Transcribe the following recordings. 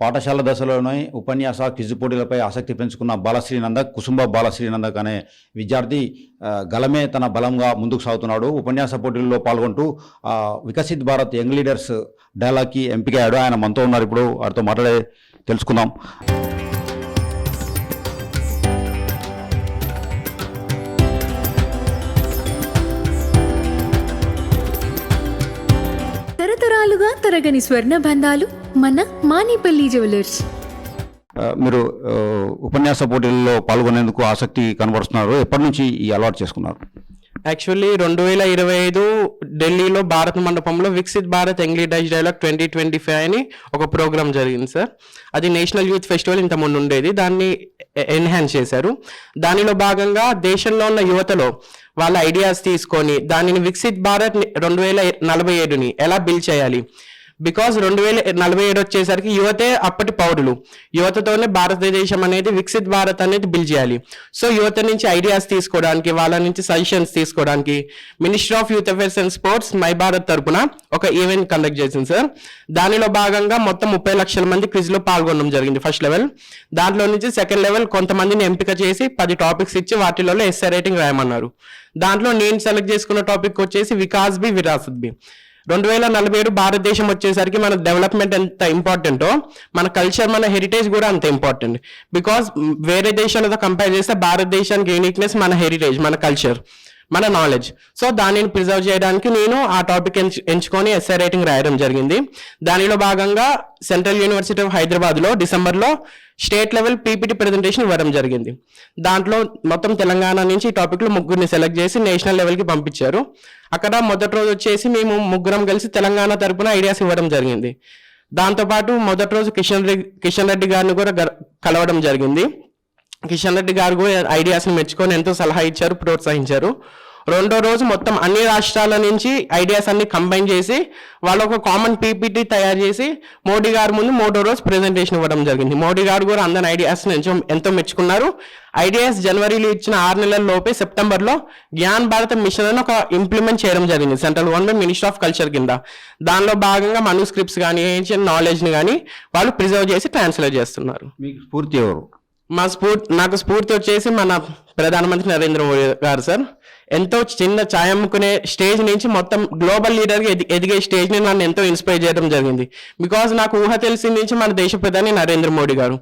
పాఠశాల దశలోనే ఉపన్యాస క్విజ్ పోటీలపై ఆసక్తి పెంచుకున్న బాలశ్రీనందక్ కుసుంబ బాలశ్రీనందక్ అనే విద్యార్థి గలమే తన బలంగా ముందుకు సాగుతున్నాడు. ఉపన్యాస పోటీల్లో పాల్గొంటూ వికసిత్ భారత్ యంగ్ లీడర్స్ డైలాగ్కి ఎంపికయ్యాడు. ఆయన మనతో ఉన్నారు. ఇప్పుడు వారితో మాట్లాడే తెలుసుకుందాం. తరతరాలుగా తరగని స్వర్ణ బంధాలు మన మానిపల్లి జ్యువెలర్స్. మీరు ఉపన్యాస పోటీల్లో పాల్గొనేందుకు ఆసక్తి కనబరుస్తున్నారు. ఎప్పటి నుంచి ఈ అలవాటు చేసుకున్నారు? యాక్చువల్లీ 2025 ఢిల్లీలో భారత మండపంలో Viksit Bharat young leaders dialogue 2025 అని ఒక ప్రోగ్రామ్ జరిగింది సార్. అది నేషనల్ యూత్ ఫెస్టివల్ ఇంతకుముందు ఉండేది, దాన్ని ఎన్హాన్స్ చేశారు. దానిలో భాగంగా దేశంలో ఉన్న యువతలో వాళ్ళ ఐడియాస్ తీసుకొని దానిని వికసిత్ భారత్ 2047ని ఎలా బిల్డ్ చేయాలి, బికాజ్ 2047 వచ్చేసరికి యువతే అప్పటి పౌరులు, యువతతోనే భారతదేశం అనేది వికసిత్ భారత్ అనేది బిల్డ్ చేయాలి. సో యువత నుంచి ఐడియాస్ తీసుకోవడానికి, వాళ్ళ నుంచి సజెషన్స్ తీసుకోవడానికి ministry of youth affairs and sports my Bharat తరపున ఒక ఈవెంట్ కండక్ట్ చేసింది సార్. దానిలో భాగంగా మొత్తం 30 లక్షల మంది క్విజ్లో పాల్గొనడం జరిగింది ఫస్ట్ లెవెల్. దాంట్లో నుంచి సెకండ్ లెవెల్ కొంతమందిని ఎంపిక చేసి 10 టాపిక్స్ ఇచ్చి వాటిలో ఎస్ఏ రైటింగ్ రాయమన్నారు. దాంట్లో నేను సెలెక్ట్ చేసుకున్న టాపిక్ వచ్చేసి వికాస్ బి విరాసత్ బి. 2047 భారతదేశం వచ్చేసరికి మన డెవలప్మెంట్ ఎంత ఇంపార్టెంటో మన కల్చర్, మన హెరిటేజ్ కూడా అంత ఇంపార్టెంట్. బికాజ్ వేరే దేశాలతో కంపేర్ చేస్తే భారతదేశానికి యూనిక్నెస్ మన హెరిటేజ్, మన కల్చర్, మన నాలెడ్జ్. సో దానిని ప్రిజర్వ్ చేయడానికి నేను ఆ టాపిక్ ఎంచుకొని ఎస్ఏ రైటింగ్ రాయడం జరిగింది. దానిలో భాగంగా సెంట్రల్ యూనివర్సిటీ ఆఫ్ హైదరాబాద్లో డిసెంబర్లో స్టేట్ లెవెల్ పీపీటీ ప్రెజెంటేషన్ ఇవ్వడం జరిగింది. దాంట్లో మొత్తం తెలంగాణ నుంచి ఈ టాపిక్లో ముగ్గురిని సెలెక్ట్ చేసి నేషనల్ లెవెల్కి పంపించారు. అక్కడ మొదటి రోజు వచ్చేసి మేము ముగ్గురం కలిసి తెలంగాణ తరపున ఐడియాస్ ఇవ్వడం జరిగింది. దాంతోపాటు మొదటి రోజు కిషన్ రెడ్డి గారిని కూడా కలవడం జరిగింది. కిషన్ రెడ్డి గారు కూడా ఐడియాస్ని మెచ్చుకొని ఎంతో సలహా ఇచ్చారు, ప్రోత్సహించారు. రెండో రోజు మొత్తం అన్ని రాష్ట్రాల నుంచి ఐడియాస్ అన్ని కంబైన్ చేసి వాళ్ళు ఒక కామన్ పీపీటీ తయారు చేసి మోడీ గారి ముందు మూడో రోజు ప్రెజెంటేషన్ ఇవ్వడం జరిగింది. మోడీ గారు కూడా అందరి ఐడియాస్ని ఎంతో మెచ్చుకున్నారు. ఐడియాస్ జనవరిలో ఇచ్చిన 6 నెలల లోపే సెప్టెంబర్లో జ్ఞాన్ భారత మిషన్ అని ఒక ఇంప్లిమెంట్ చేయడం జరిగింది central government ministry of culture కింద. దానిలో భాగంగా మనూస్క్రిప్ట్స్ కానీ ఏన్షియన్ నాలెడ్జ్ని కానీ వాళ్ళు ప్రిజర్వ్ చేసి ట్రాన్స్లేట్ చేస్తున్నారు. మీకు స్ఫూర్తి ఎవరు? నాకు స్ఫూర్తి వచ్చేసి మన ప్రధానమంత్రి నరేంద్ర మోడీ గారు సార్. ఎంతో చిన్న ఛాయ్ అమ్ముకునే స్టేజ్ నుంచి మొత్తం గ్లోబల్ లీడర్గా ఎదిగే స్టేజ్ని నన్ను ఎంతో ఇన్స్పైర్ చేయడం జరిగింది. బికాజ్ నాకు ఊహ తెలిసిన నుంచి మన దేశ ప్రధాని నరేంద్ర మోడీ గారు.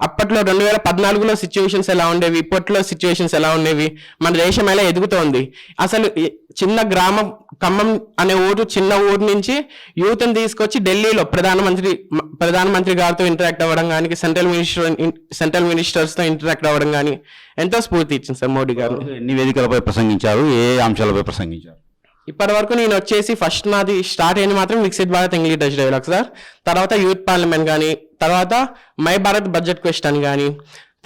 అప్పట్లో 2014లో సిచ్యువేషన్స్ ఎలా ఉండేవి, ఇప్పట్లో సిచ్యువేషన్స్ ఎలా ఉండేవి, మన దేశం ఎలా ఎదుగుతోంది, అసలు చిన్న గ్రామం ఖమ్మం అనే ఊరు, చిన్న ఊరు నుంచి యూత్ని తీసుకొచ్చి ఢిల్లీలో ప్రధానమంత్రి గారితో ఇంటరాక్ట్ అవ్వడం కానీ, సెంట్రల్ మినిస్టర్స్తో ఇంటరాక్ట్ అవ్వడం కానీ ఎంతో స్ఫూర్తి ఇచ్చింది సార్ మోడీ గారు. ఎన్ని వేదికలపై ప్రసంగించారు, ఏ అంశాలపై ప్రసంగించారు? ఇప్పటి వరకు నేను వచ్చేసి ఫస్ట్ నాది స్టార్ట్ అయింది మాత్రం Viksit Bharat young leaders dialogue sir. తర్వాత యూత్ పార్లమెంట్ కానీ, తర్వాత మై భారత్ బడ్జెట్ క్వశ్చన్ కానీ,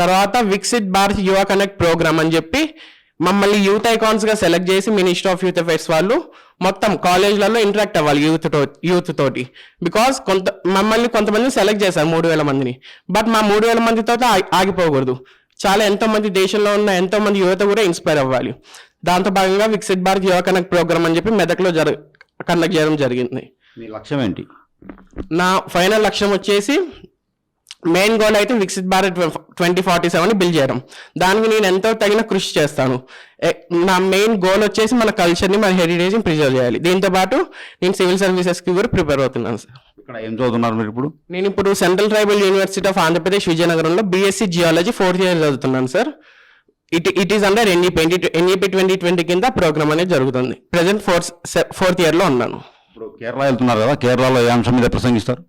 తర్వాత వికసిత్ భారత్ యువ కనెక్ట్ ప్రోగ్రామ్ అని చెప్పి మమ్మల్ని యూత్ ఐకాన్స్గా సెలెక్ట్ చేసి మినిస్ట్రీ ఆఫ్ యూత్ అఫేర్స్ వాళ్ళు మొత్తం కాలేజ్లలో ఇంటరాక్ట్ అవ్వాలి యూత్ తోటి. బికాస్ మమ్మల్ని కొంతమందిని సెలెక్ట్ చేశారు 3000 మందిని. బట్ మా 3000 మందితో ఆగిపోకూడదు, చాలా ఎంతో మంది దేశంలో ఉన్న ఎంతో మంది యువత కూడా ఇన్స్పైర్ అవ్వాలి. దాంతో భాగంగా వికసిత్ భారత్ యువ కనెక్ట్ ప్రోగ్రామ్ అని చెప్పి మెదక్లో కండక్ట్ చేయడం జరిగింది. మీ లక్ష్యం ఏంటి? నా ఫైనల్ లక్ష్యం వచ్చేసి మెయిన్ గోల్ అయితే వికసిత్ భారత్ 2047 బిల్డ్ చేయడం. దానికి నేను ఎంతో తగిన కృషి చేస్తాను. నా మెయిన్ గోల్ వచ్చేసి మన కల్చర్ని, మన హెరిటేజ్ని ప్రిజర్వ్ చేయాలి. దీంతో పాటు నేను సివిల్ సర్వీసెస్కి కూడా ప్రిపేర్ అవుతున్నాను సార్. ఇక్కడ ఏం చదువుతున్నారు మీరు ఇప్పుడు? నేను ఇప్పుడు central tribal university of Andhra Pradesh విజయనగరంలో బీఎస్సీ జియాలజీ 4th ఇయర్ చదువుతున్నాను sir. It is under NEP 2020 కింద ప్రోగ్రామ్ అనేది జరుగుతుంది. ప్రెసెంట్ 4th ఇయర్లో ఉన్నాను. ఇప్పుడు కేరళ వెళ్తున్నారు కదా, కేరళలో ఏ అంశం మీద ప్రసంగిస్తారు?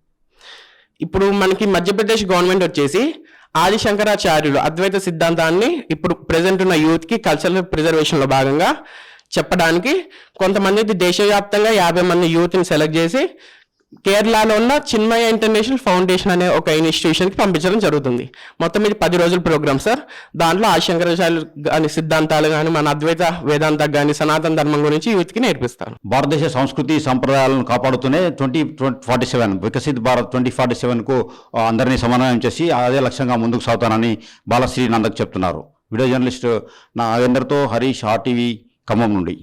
ఇప్పుడు మనకి మధ్యప్రదేశ్ గవర్నమెంట్ వచ్చేసి ఆది శంకరాచార్యులు అద్వైత సిద్ధాంతాన్ని ఇప్పుడు ప్రెసెంట్ ఉన్న యూత్కి కల్చరల్ ప్రిజర్వేషన్లో భాగంగా చెప్పడానికి కొంతమంది దేశవ్యాప్తంగా 50 మంది యూత్ని సెలెక్ట్ చేసి కేరళలో ఉన్న చిన్మయ ఇంటర్నేషనల్ ఫౌండేషన్ అనే ఒక ఇన్స్టిట్యూషన్కి పంపించడం జరుగుతుంది. మొత్తం ఇది 10 రోజుల ప్రోగ్రామ్ సార్. దాంట్లో ఆదిశంకరాచార్యులు కానీ సిద్ధాంతాలు కానీ, మన అద్వైత వేదాంత కానీ, సనాతన ధర్మం గురించి యూత్కి నేర్పిస్తాను. భారతదేశ సంస్కృతి సంప్రదాయాలను కాపాడుతూనే 2047 వికసిత్ భారత్ 2047కు అందరినీ సమన్వయం చేసి అదే లక్ష్యంగా ముందుకు సాగుతానని బాలశ్రీనందక్ చెప్తున్నారు. వీడియో జర్నలిస్ట్ నాగేందర్తో హరీష్, RTV ఖమ్మం నుండి.